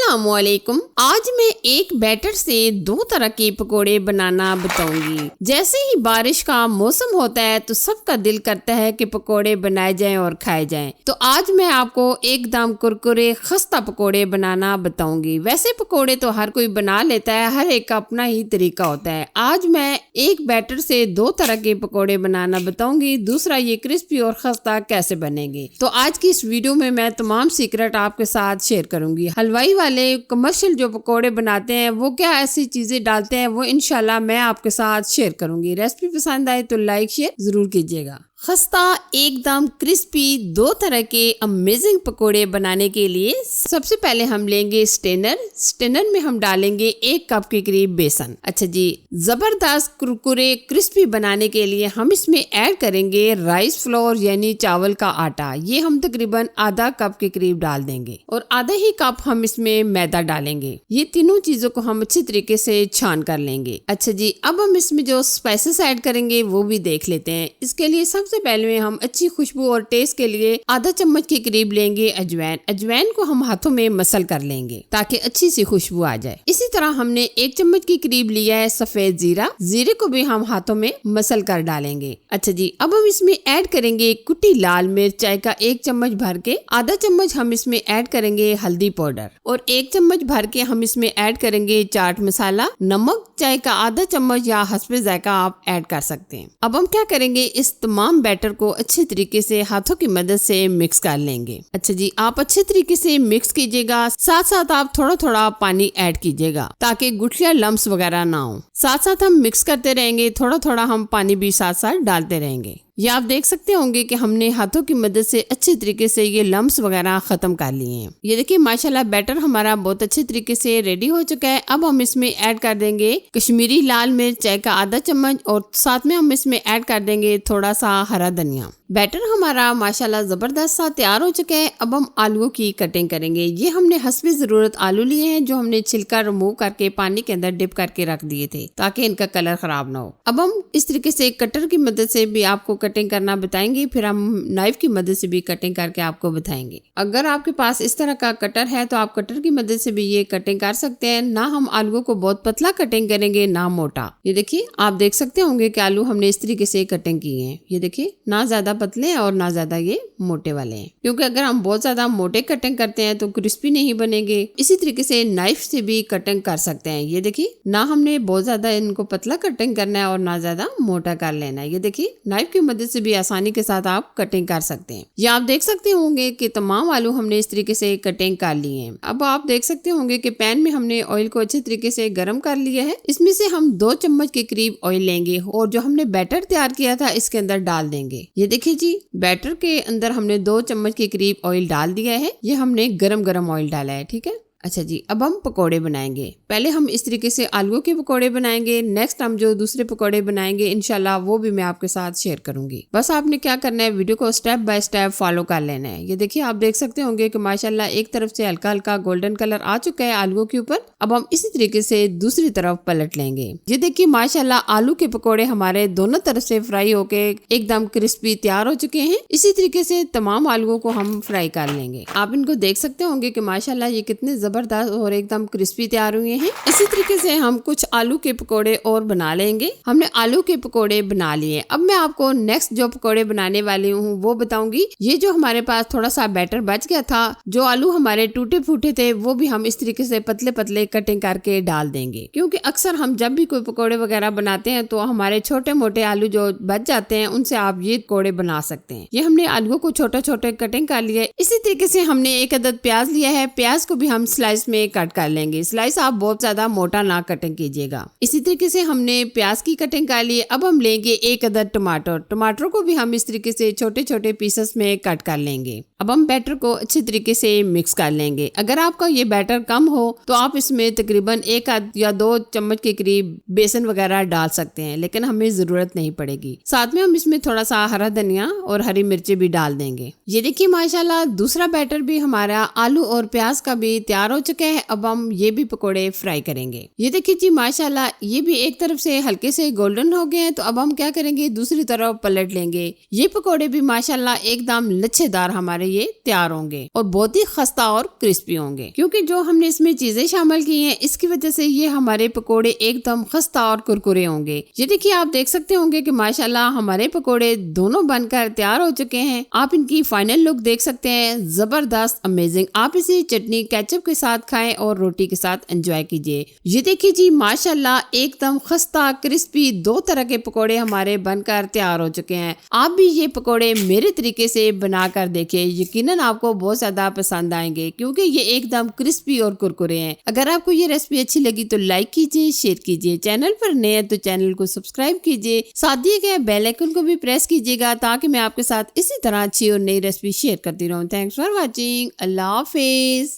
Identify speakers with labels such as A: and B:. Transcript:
A: अस्सलामुअलैकुम। आज मैं एक बैटर से दो तरह के पकोड़े बनाना बताऊंगी। जैसे ही बारिश का मौसम होता है तो सबका दिल करता है कि पकोड़े बनाए जाएं और खाए जाएं। तो आज मैं आपको एकदम कुरकुरे खस्ता पकोड़े बनाना बताऊंगी। वैसे पकोड़े तो हर कोई बना लेता है, हर एक का अपना ही तरीका होता है। आज मैं एक बैटर से दो तरह के पकोड़े बनाना बताऊंगी। दूसरा, ये क्रिस्पी और खस्ता कैसे बनेंगे। तो आज की इस वीडियो में मैं तमाम सीक्रेट आपके साथ शेयर करूंगी। हलवाई वाले कमर्शियल जो पकोड़े बनाते हैं वो क्या ऐसी चीजें डालते हैं वो इंशाल्लाह मैं आपके साथ शेयर करूंगी। रेसिपी पसंद आए तो लाइक शेयर जरूर कीजिएगा। खस्ता एकदम क्रिस्पी दो तरह के अमेजिंग पकोड़े बनाने के लिए सबसे पहले हम लेंगे स्टेनर में हम डालेंगे 1 कप के करीब बेसन। अच्छा जी, जबरदस्त कुरकुरे क्रिस्पी बनाने के लिए हम इसमें ऐड करेंगे राइस फ्लोर यानी चावल का आटा। ये हम तकरीबन आधा कप के करीब डाल देंगे और आधा ही कप हम इसमें मैदा डालेंगे। ये तीनों चीजों को हम अच्छी तरीके से छान कर लेंगे। अच्छा जी, अब हम इसमें जो स्पाइसेस ऐड करेंगे वो भी देख लेते हैं। इसके लिए सबसे पहले हम अच्छी खुशबू और टेस्ट के लिए आधा चम्मच के करीब लेंगे अजवाइन को हम हाथों में मसल कर लेंगे ताकि अच्छी सी खुशबू आ जाए। इसी तरह हमने 1 चम्मच के करीब लिया है सफेद जीरे को भी हम हाथों में मसल कर डालेंगे। अच्छा जी, अब हम इसमें ऐड करेंगे कुटी लाल मिर्च चाय का 1 चम्मच भर के। आधा चम्मच हम इसमें ऐड करेंगे हल्दी पाउडर और 1 चम्मच भर के हम इसमें ऐड करेंगे चाट मसाला। नमक चाय का आधा चम्मच या हस्बे जायका आप ऐड कर सकते हैं। अब हम क्या करेंगे, इस तमाम बैटर को अच्छे तरीके से हाथों की मदद से मिक्स कर लेंगे। अच्छा जी, आप अच्छे तरीके से मिक्स कीजिएगा। साथ साथ आप थोड़ा थोड़ा पानी ऐड कीजिएगा ताकि गुठलियां लम्स वगैरह ना हो। साथ साथ हम मिक्स करते रहेंगे, थोड़ा थोड़ा हम पानी भी साथ साथ डालते रहेंगे। ये आप देख सकते होंगे कि हमने हाथों की मदद से अच्छे तरीके से ये लम्स वगैरह खत्म कर लिए हैं। ये देखिए माशाल्लाह बैटर हमारा बहुत अच्छे तरीके से रेडी हो चुका है। अब हम इसमें ऐड कर देंगे कश्मीरी लाल मिर्च चाय का आधा चम्मच और साथ में हम इसमें ऐड कर देंगे थोड़ा सा हरा धनिया। बैटर हमारा माशाल्लाह जबरदस्त सा तैयार हो चुका है। अब हम आलूओं की कटिंग करेंगे। ये हमने हस्बे जरूरत आलू लिए हैं जो हमने छिलका रिमूव करके पानी के अंदर डिप करके रख दिए थे ताकि इनका कलर खराब ना हो। अब हम इस तरीके से कटर की मदद से भी आपको कटिंग करना बताएंगे, फिर हम नाइफ की मदद से भी कटिंग करके आपको बताएंगे। अगर आपके पास इस तरह का कटर है तो आप कटर की मदद से भी ये कटिंग कर सकते हैं। ना हम आलूओं को बहुत पतला कटिंग करेंगे ना मोटा। ये देखिए आप देख सकते होंगे कि आलू हमने इस तरीके से कटिंग किए हैं। ये देखिए ना ज्यादा पतले और ना ज्यादा ये मोटे वाले हैं, क्योंकि अगर हम बहुत ज्यादा मोटे कटिंग करते हैं तो क्रिस्पी नहीं बनेंगे। इसी तरीके से नाइफ से भी कटिंग कर सकते हैं। ये देखिए ना हमने बहुत ज्यादा इनको पतला कटिंग करना है और ना ज्यादा मोटा कर लेना है। ये देखिए नाइफ की मदद से भी आसानी के साथ आप कटिंग कर सकते हैं। ये आप देख सकते होंगे कि तमाम आलू हमने इस तरीके से कटिंग कर लिए हैं। अब आप देख सकते होंगे कि पैन में हमने ऑयल को अच्छे तरीके से गर्म कर लिया है। इसमें से हम 2 चम्मच के करीब ऑयल लेंगे और जो हमने बैटर तैयार किया था इसके अंदर डाल देंगे। ये देखिए जी बैटर के अंदर हमने 2 चम्मच के करीब ऑयल डाल दिया है। ये हमने गरम ऑयल डाला है, ठीक है। अच्छा जी, अब हम पकोड़े बनाएंगे। पहले हम इस तरीके से आलूओं के पकोड़े बनाएंगे। नेक्स्ट हम जो दूसरे पकोड़े बनाएंगे इंशाल्लाह वो भी मैं आपके साथ शेयर करूंगी। बस आपने क्या करना है, वीडियो को स्टेप बाय स्टेप फॉलो कर लेना है। ये देखिए आप देख सकते होंगे कि माशाल्लाह एक तरफ से हल्का हल्का गोल्डन कलर आ चुका है आलूओं के ऊपर। अब हम इसी तरीके से दूसरी तरफ पलट लेंगे। ये देखिए माशाल्लाह आलू के पकोड़े हमारे दोनों तरफ से फ्राई होके एकदम क्रिस्पी तैयार हो चुके हैं। इसी तरीके से तमाम आलूओं को हम फ्राई कर लेंगे। आप इनको देख सकते होंगे कि माशाल्लाह ये कितने जबरदस्त और एकदम क्रिस्पी तैयार हुए हैं। इसी तरीके से हम कुछ आलू के पकोड़े और बना लेंगे। हमने आलू के पकोड़े बना लिए। अब मैं आपको नेक्स्ट जो पकोड़े बनाने वाली हूँ वो बताऊंगी। ये जो हमारे पास थोड़ा सा बैटर बच गया था, जो आलू हमारे टूटे फूटे थे, वो भी हम इस तरीके से पतले पतले कटिंग करके डाल देंगे। क्योंकि अक्सर हम जब भी कोई पकोड़े वगैरह बनाते हैं तो हमारे छोटे मोटे आलू जो बच जाते हैं उनसे आप ये पकोड़े बना सकते हैं। ये हमने आलूओं को छोटे छोटे कटिंग कर लिया है। इसी तरीके से हमने 1 अदद प्याज लिया है। प्याज को भी हम स्लाइस में कट कर लेंगे। स्लाइस आप बहुत ज्यादा मोटा ना कटिंग कीजिएगा। इसी तरीके से हमने प्याज की कटिंग कर ली। अब हम लेंगे 1 अदद टमाटर को भी हम इस तरीके से छोटे छोटे पीसेस में कट कर लेंगे। अब हम बैटर को अच्छे तरीके से मिक्स कर लेंगे। अगर आपका ये बैटर कम हो तो आप इसमें तकरीबन 1 या 2 चम्मच के करीब बेसन वगैरह डाल सकते हैं, लेकिन हमें जरूरत नहीं पड़ेगी। साथ में हम इसमें थोड़ा सा हरा धनिया और हरी मिर्ची भी डाल देंगे। ये देखिए माशाल्लाह दूसरा बैटर भी हमारा आलू और प्याज का भी तैयार तैयार हो चुके हैं। अब हम ये भी पकोड़े फ्राई करेंगे। ये देखिए जी माशाल्लाह ये भी एक तरफ से हल्के से गोल्डन हो गए हैं। तो अब हम क्या करेंगे, दूसरी तरफ पलट लेंगे। ये पकोड़े भी माशाल्लाह एकदम लच्छेदार हमारे ये तैयार होंगे और बहुत ही खस्ता और क्रिस्पी होंगे, क्योंकि जो हमने इसमें चीजें शामिल की हैं इसकी वजह से ये हमारे पकोड़े एकदम खस्ता और कुरकुरे होंगे। ये देखिए आप देख सकते होंगे कि माशाल्लाह हमारे पकोड़े दोनों बनकर तैयार हो चुके हैं। आप इनकी फाइनल लुक देख सकते हैं, जबरदस्त अमेजिंग। आप इसे चटनी केचप के साथ खाएं और रोटी के साथ एंजॉय कीजिए। ये देखिए जी माशाल्लाह एकदम खस्ता क्रिस्पी दो तरह के पकोड़े हमारे बनकर तैयार हो चुके हैं। आप भी ये पकोड़े मेरे तरीके से बनाकर देखिए, यकीनन आपको बहुत ज्यादा पसंद आएंगे, क्योंकि ये एकदम क्रिस्पी और कुरकुरे हैं। अगर आपको ये रेसिपी अच्छी लगी तो लाइक कीजिए, शेयर कीजिए। चैनल पर नए हैं तो चैनल को सब्सक्राइब कीजिए, साथ दिए गए बेल आइकन को भी प्रेस कीजिएगा ताकि मैं आपके साथ इसी तरह अच्छी और नई रेसिपी शेयर करती रहूं। Thanks for watching. Allah Hafiz.